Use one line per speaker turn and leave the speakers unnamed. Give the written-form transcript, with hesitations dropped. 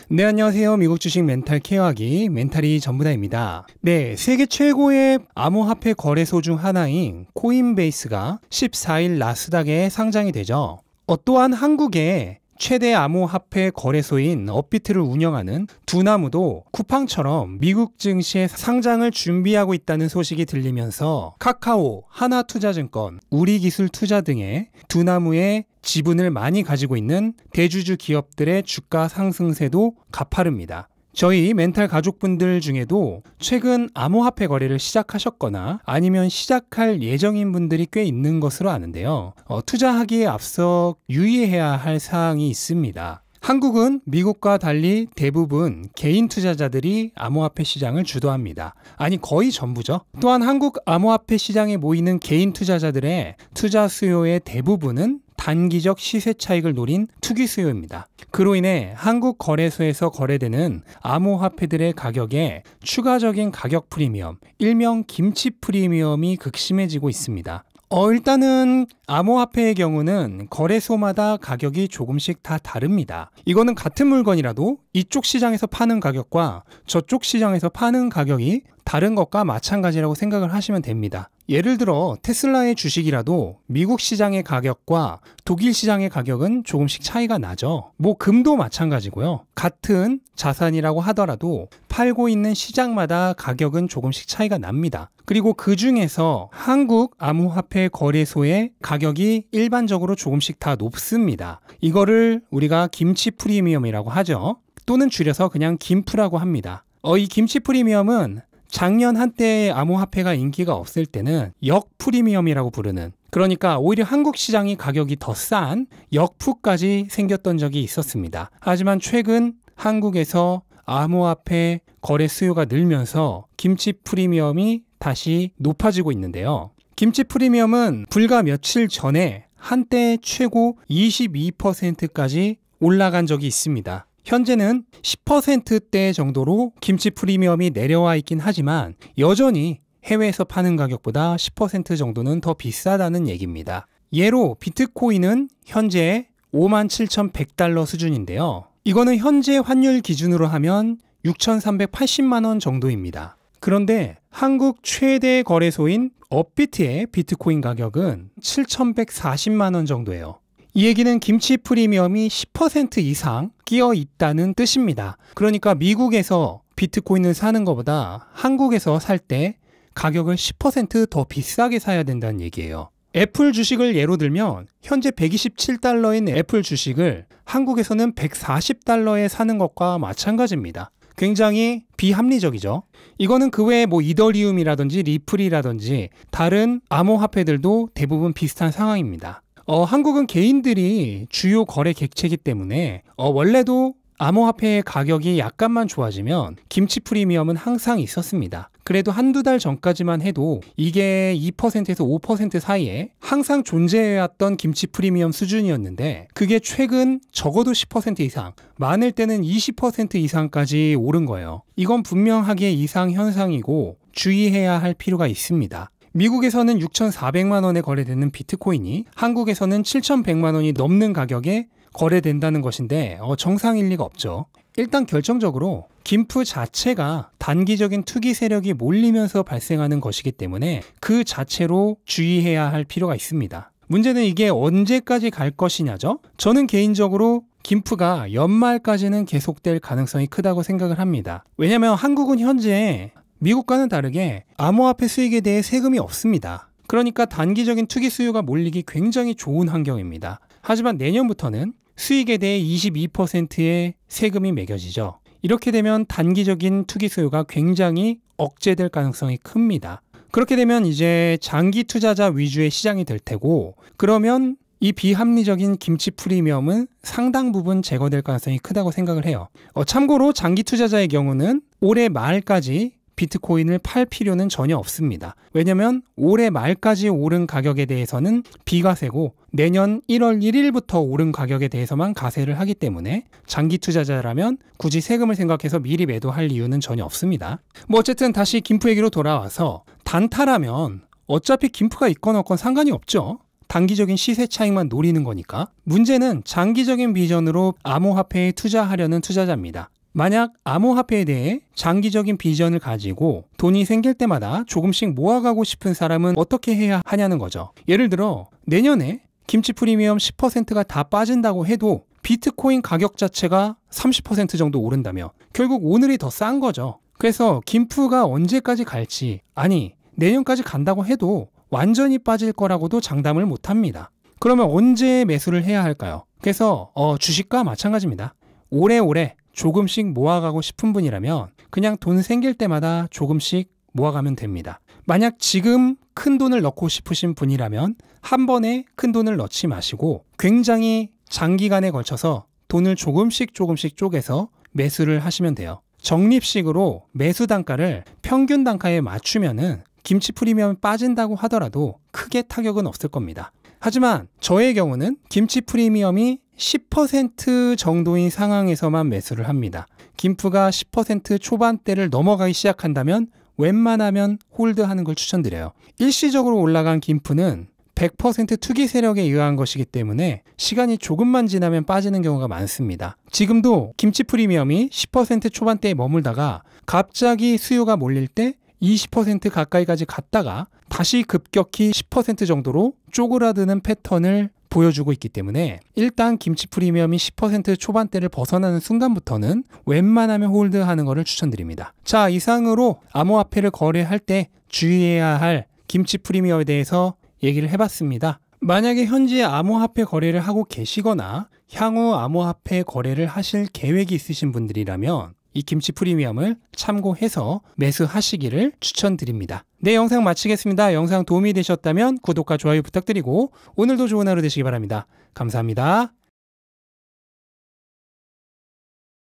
네, 안녕하세요. 미국 주식 멘탈 케어하기 멘탈이 전부다입니다. 네, 세계 최고의 암호화폐 거래소 중 하나인 코인베이스가 14일 나스닥에 상장이 되죠. 또한 한국의 최대 암호화폐 거래소인 업비트를 운영하는 두나무도 쿠팡처럼 미국 증시에 상장을 준비하고 있다는 소식이 들리면서 카카오, 하나투자증권, 우리기술투자 등의 두나무의 지분을 많이 가지고 있는 대주주 기업들의 주가 상승세도 가파릅니다. 저희 멘탈 가족분들 중에도 최근 암호화폐 거래를 시작하셨거나 아니면 시작할 예정인 분들이 꽤 있는 것으로 아는데요. 투자하기에 앞서 유의해야 할 사항이 있습니다. 한국은 미국과 달리 대부분 개인 투자자들이 암호화폐 시장을 주도합니다. 아니, 거의 전부죠. 또한 한국 암호화폐 시장에 모이는 개인 투자자들의 투자 수요의 대부분은 단기적 시세 차익을 노린 투기 수요입니다. 그로 인해 한국 거래소에서 거래되는 암호화폐들의 가격에 추가적인 가격 프리미엄, 일명 김치 프리미엄이 극심해지고 있습니다. 일단은 암호화폐의 경우는 거래소마다 가격이 조금씩 다 다릅니다. 이거는 같은 물건이라도 이쪽 시장에서 파는 가격과 저쪽 시장에서 파는 가격이 다른 것과 마찬가지라고 생각을 하시면 됩니다. 예를 들어 테슬라의 주식이라도 미국 시장의 가격과 독일 시장의 가격은 조금씩 차이가 나죠. 금도 마찬가지고요. 같은 자산이라고 하더라도 팔고 있는 시장마다 가격은 조금씩 차이가 납니다. 그리고 그 중에서 한국 암호화폐 거래소의 가격이 일반적으로 조금씩 다 높습니다. 이거를 우리가 김치 프리미엄이라고 하죠. 또는 줄여서 그냥 김프라고 합니다. 이 김치 프리미엄은 작년 한때 암호화폐가 인기가 없을 때는 역프리미엄이라고 부르는, 그러니까 오히려 한국 시장이 가격이 더 싼 역프까지 생겼던 적이 있었습니다. 하지만 최근 한국에서 암호화폐 거래 수요가 늘면서 김치 프리미엄이 다시 높아지고 있는데요. 김치 프리미엄은 불과 며칠 전에 한때 최고 22%까지 올라간 적이 있습니다. 현재는 10%대 정도로 김치 프리미엄이 내려와 있긴 하지만 여전히 해외에서 파는 가격보다 10% 정도는 더 비싸다는 얘기입니다. 예로 비트코인은 현재 57,100달러 수준인데요. 이거는 현재 환율 기준으로 하면 6,380만 원 정도입니다. 그런데 한국 최대 거래소인 업비트의 비트코인 가격은 7,140만 원 정도예요. 이 얘기는 김치 프리미엄이 10% 이상 끼어 있다는 뜻입니다. 그러니까 미국에서 비트코인을 사는 것보다 한국에서 살 때 가격을 10% 더 비싸게 사야 된다는 얘기예요. 애플 주식을 예로 들면 현재 127달러인 애플 주식을 한국에서는 140달러에 사는 것과 마찬가지입니다. 굉장히 비합리적이죠. 이거는 그 외에 이더리움이라든지 리플이라든지 다른 암호화폐들도 대부분 비슷한 상황입니다. 한국은 개인들이 주요 거래 객체이기 때문에 원래도 암호화폐의 가격이 약간만 좋아지면 김치 프리미엄은 항상 있었습니다. 그래도 한두 달 전까지만 해도 이게 2%에서 5% 사이에 항상 존재해왔던 김치 프리미엄 수준이었는데 그게 최근 적어도 10% 이상, 많을 때는 20% 이상까지 오른 거예요. 이건 분명하게 이상 현상이고 주의해야 할 필요가 있습니다. 미국에서는 6,400만 원에 거래되는 비트코인이 한국에서는 7,100만 원이 넘는 가격에 거래된다는 것인데 정상일 리가 없죠. 일단 결정적으로 김프 자체가 단기적인 투기 세력이 몰리면서 발생하는 것이기 때문에 그 자체로 주의해야 할 필요가 있습니다. 문제는 이게 언제까지 갈 것이냐죠. 저는 개인적으로 김프가 연말까지는 계속될 가능성이 크다고 생각을 합니다. 왜냐하면 한국은 현재 미국과는 다르게 암호화폐 수익에 대해 세금이 없습니다. 그러니까 단기적인 투기 수요가 몰리기 굉장히 좋은 환경입니다. 하지만 내년부터는 수익에 대해 22%의 세금이 매겨지죠. 이렇게 되면 단기적인 투기 수요가 굉장히 억제될 가능성이 큽니다. 그렇게 되면 이제 장기 투자자 위주의 시장이 될 테고, 그러면 이 비합리적인 김치 프리미엄은 상당 부분 제거될 가능성이 크다고 생각을 해요. 참고로 장기 투자자의 경우는 올해 말까지 비트코인을 팔 필요는 전혀 없습니다. 왜냐하면 올해 말까지 오른 가격에 대해서는 비과세고 내년 1월 1일부터 오른 가격에 대해서만 과세를 하기 때문에 장기 투자자라면 굳이 세금을 생각해서 미리 매도할 이유는 전혀 없습니다. 어쨌든 다시 김프 얘기로 돌아와서 단타라면 어차피 김프가 있건 없건 상관이 없죠. 단기적인 시세 차익만 노리는 거니까. 문제는 장기적인 비전으로 암호화폐에 투자하려는 투자자입니다. 만약 암호화폐에 대해 장기적인 비전을 가지고 돈이 생길 때마다 조금씩 모아가고 싶은 사람은 어떻게 해야 하냐는 거죠. 예를 들어 내년에 김치 프리미엄 10%가 다 빠진다고 해도 비트코인 가격 자체가 30% 정도 오른다며 결국 오늘이 더 싼 거죠. 그래서 김프가 언제까지 갈지, 아니 내년까지 간다고 해도 완전히 빠질 거라고도 장담을 못합니다. 그러면 언제 매수를 해야 할까요? 그래서 주식과 마찬가지입니다. 오래오래 조금씩 모아가고 싶은 분이라면 그냥 돈 생길 때마다 조금씩 모아가면 됩니다. 만약 지금 큰 돈을 넣고 싶으신 분이라면 한 번에 큰 돈을 넣지 마시고 굉장히 장기간에 걸쳐서 돈을 조금씩 쪼개서 매수를 하시면 돼요. 적립식으로 매수 단가를 평균 단가에 맞추면은 김치 프리미엄이 빠진다고 하더라도 크게 타격은 없을 겁니다. 하지만 저의 경우는 김치 프리미엄이 10% 정도인 상황에서만 매수를 합니다. 김프가 10% 초반대를 넘어가기 시작한다면 웬만하면 홀드하는 걸 추천드려요. 일시적으로 올라간 김프는 100% 투기 세력에 의한 것이기 때문에 시간이 조금만 지나면 빠지는 경우가 많습니다. 지금도 김치 프리미엄이 10% 초반대에 머물다가 갑자기 수요가 몰릴 때 20% 가까이까지 갔다가 다시 급격히 10% 정도로 쪼그라드는 패턴을 보여주고 있기 때문에 일단 김치 프리미엄이 10% 초반대를 벗어나는 순간부터는 웬만하면 홀드하는 것을 추천드립니다. 자, 이상으로 암호화폐를 거래할 때 주의해야 할 김치 프리미엄에 대해서 얘기를 해봤습니다. 만약에 현재 암호화폐 거래를 하고 계시거나 향후 암호화폐 거래를 하실 계획이 있으신 분들이라면 이 김치 프리미엄을 참고해서 매수하시기를 추천드립니다. 네, 영상 마치겠습니다. 영상 도움이 되셨다면 구독과 좋아요 부탁드리고 오늘도 좋은 하루 되시기 바랍니다. 감사합니다.